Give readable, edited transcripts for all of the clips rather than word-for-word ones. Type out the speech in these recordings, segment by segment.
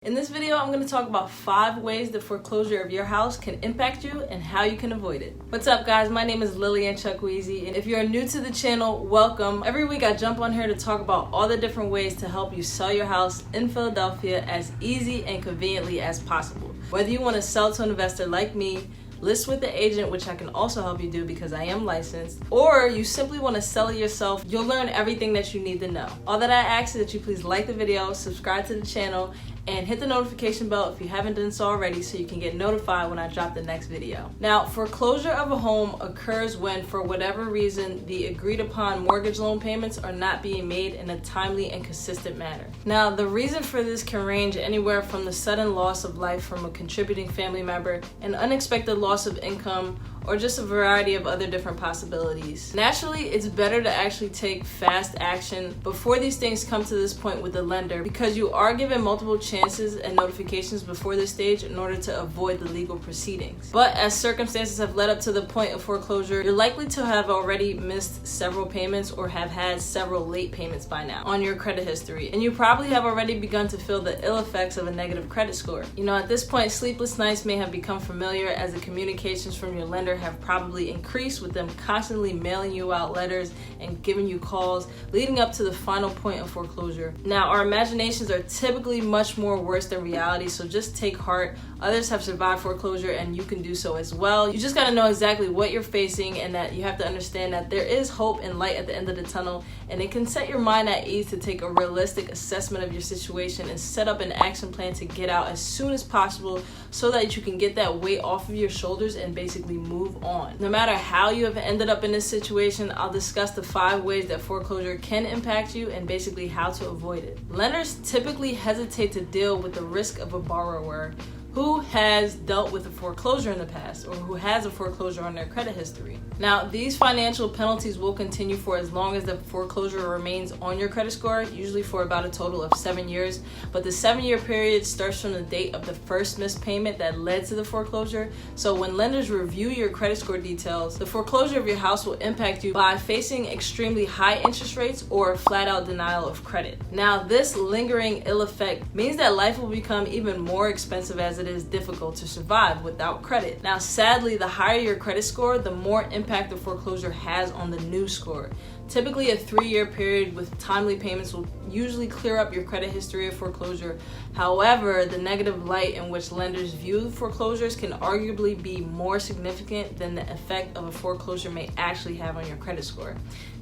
In this video, I'm going to talk about 5 ways the foreclosure of your house can impact you and how you can avoid it. What's up, guys? My name is Lillian Chuckweezy, and if you're new to the channel, welcome. Every week I jump on here to talk about all the different ways to help you sell your house in Philadelphia as easy and conveniently as possible. Whether you want to sell to an investor like me, list with the agent, which I can also help you do because I am licensed, or you simply want to sell it yourself, you'll learn everything that you need to know. All that I ask is that you please like the video, subscribe to the channel, and hit the notification bell if you haven't done so already so you can get notified when I drop the next video. Now, foreclosure of a home occurs when, for whatever reason, the agreed upon mortgage loan payments are not being made in a timely and consistent manner. Now, the reason for this can range anywhere from the sudden loss of life from a contributing family member, an unexpected loss of income, or just a variety of other different possibilities. Naturally, it's better to actually take fast action before these things come to this point with the lender, because you are given multiple chances and notifications before this stage in order to avoid the legal proceedings. But as circumstances have led up to the point of foreclosure, you're likely to have already missed several payments or have had several late payments by now on your credit history, and you probably have already begun to feel the ill effects of a negative credit score. You know, at this point, sleepless nights may have become familiar as the communications from your lender have probably increased, with them constantly mailing you out letters and giving you calls leading up to the final point of foreclosure. Now, our imaginations are typically much more worse than reality, so just take heart. Others have survived foreclosure and you can do so as well. You just got to know exactly what you're facing, and that you have to understand that there is hope and light at the end of the tunnel, and it can set your mind at ease to take a realistic assessment of your situation and set up an action plan to get out as soon as possible so that you can get that weight off of your shoulders and basically move on. No matter how you have ended up in this situation, I'll discuss the 5 ways that foreclosure can impact you and basically how to avoid it. Lenders typically hesitate to deal with the risk of a borrower who has dealt with a foreclosure in the past or who has a foreclosure on their credit history. Now, these financial penalties will continue for as long as the foreclosure remains on your credit score, usually for about a total of 7 years. But the 7-year period starts from the date of the first missed payment that led to the foreclosure. So when lenders review your credit score details, the foreclosure of your house will impact you by facing extremely high interest rates or flat out denial of credit. Now, this lingering ill effect means that life will become even more expensive as it is difficult to survive without credit. Now, sadly, the higher your credit score, the more impact the foreclosure has on the new score. Typically, a 3-year period with timely payments will usually clear up your credit history of foreclosure. However, the negative light in which lenders view foreclosures can arguably be more significant than the effect of a foreclosure may actually have on your credit score.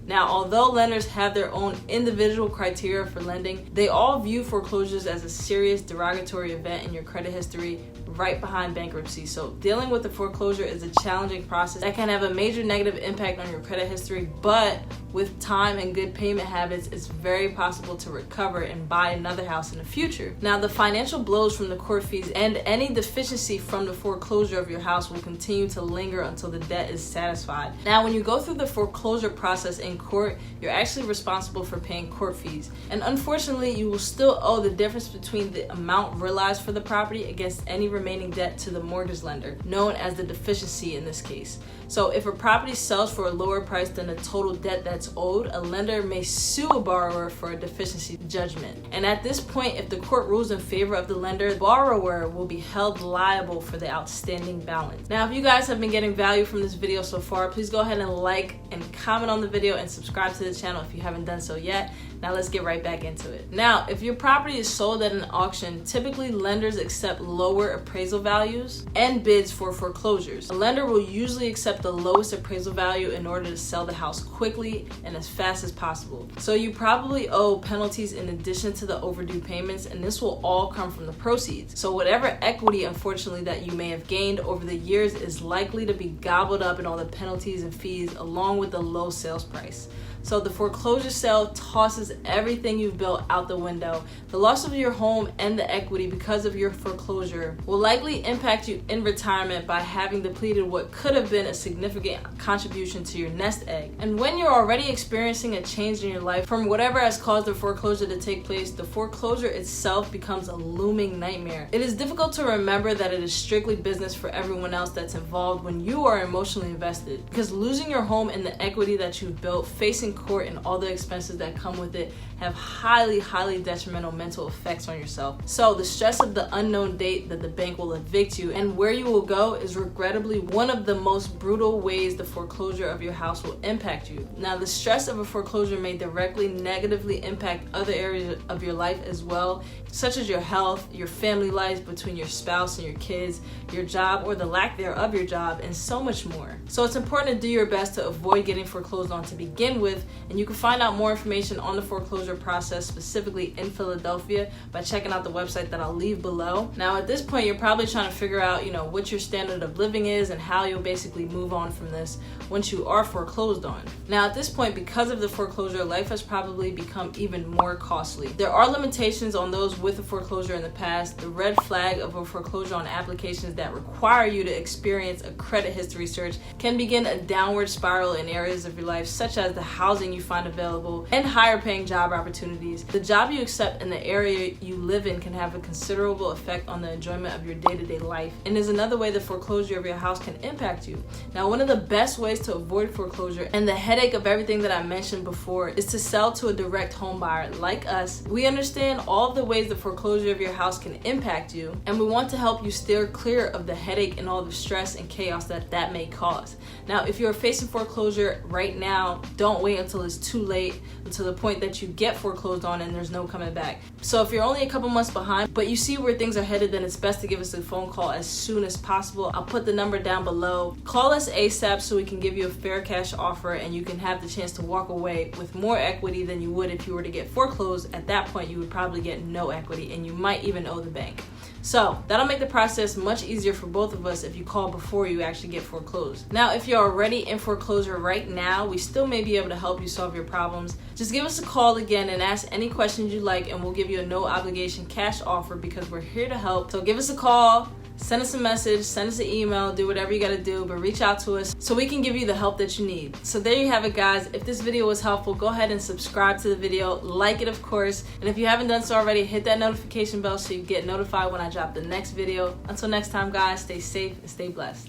Now, although lenders have their own individual criteria for lending, they all view foreclosures as a serious derogatory event in your credit history, right behind bankruptcy. So dealing with the foreclosure is a challenging process that can have a major negative impact on your credit history, but with time and good payment habits, it's very possible to recover and buy another house in the future. Now, the financial blows from the court fees and any deficiency from the foreclosure of your house will continue to linger until the debt is satisfied. Now, when you go through the foreclosure process in court, you're actually responsible for paying court fees. And unfortunately, you will still owe the difference between the amount realized for the property against any remaining debt to the mortgage lender, known as the deficiency in this case. So if a property sells for a lower price than the total debt that's owed, a lender may sue a borrower for a deficiency judgment. And at this point, if the court rules in favor of the lender, the borrower will be held liable for the outstanding balance. Now, if you guys have been getting value from this video so far, please go ahead and like and comment on the video and subscribe to the channel if you haven't done so yet. Now let's get right back into it. Now, if your property is sold at an auction, typically lenders accept lower appraisal values and bids for foreclosures. A lender will usually accept the lowest appraisal value in order to sell the house quickly and as fast as possible. So you probably owe penalties in addition to the overdue payments, and this will all come from the proceeds. So whatever equity, unfortunately, that you may have gained over the years is likely to be gobbled up in all the penalties and fees along with the low sales price. So the foreclosure sale tosses everything you've built out the window. The loss of your home and the equity because of your foreclosure will likely impact you in retirement by having depleted what could have been a significant contribution to your nest egg. And when you're already experiencing a change in your life from whatever has caused the foreclosure to take place, the foreclosure itself becomes a looming nightmare. It is difficult to remember that it is strictly business for everyone else that's involved when you are emotionally invested, because losing your home and the equity that you've built, facing facing court and all the expenses that come with it have highly detrimental mental effects on yourself. So the stress of the unknown date that the bank will evict you and where you will go is regrettably one of the most brutal ways the foreclosure of your house will impact you. Now, the stress of a foreclosure may directly negatively impact other areas of your life as well, such as your health, your family life between your spouse and your kids, your job or the lack thereof of your job, and so much more. So it's important to do your best to avoid getting foreclosed on to begin with, and you can find out more information on the foreclosure process specifically in Philadelphia by checking out the website that I'll leave below. Now, at this point, you're probably trying to figure out, what your standard of living is and how you'll basically move on from this once you are foreclosed on. Now, at this point, because of the foreclosure, life has probably become even more costly. There are limitations on those with a foreclosure in the past. The red flag of a foreclosure on applications that require you to experience a credit history search can begin a downward spiral in areas of your life, such as the housing you find available and higher paying job opportunities. The job you accept in the area you live in can have a considerable effect on the enjoyment of your day-to-day life, and is another way the foreclosure of your house can impact you. Now, one of the best ways to avoid foreclosure and the headache of everything that I mentioned before is to sell to a direct home buyer like us. We understand all of the ways the foreclosure of your house can impact you, and we want to help you steer clear of the headache and all the stress and chaos that may cause. Now, if you're facing foreclosure right now, don't wait until it's too late, until the point that you get foreclosed on and there's no coming back. So if you're only a couple months behind, but you see where things are headed, then it's best to give us a phone call as soon as possible. I'll put the number down below. Call us ASAP so we can give you a fair cash offer and you can have the chance to walk away with more equity than you would if you were to get foreclosed. At that point, you would probably get no equity and you might even owe the bank. So that'll make the process much easier for both of us if you call before you actually get foreclosed. Now, if you're already in foreclosure right now, we still may be able to help you solve your problems. Just give us a call again and ask any questions you like, and we'll give you a no obligation cash offer because we're here to help. So give us a call, send us a message, send us an email, do whatever you gotta do, but reach out to us so we can give you the help that you need. So there you have it, guys. If this video was helpful, go ahead and subscribe to the video, like it of course, and if you haven't done so already, hit that notification bell so you get notified when I drop the next video. Until next time, guys, stay safe and stay blessed.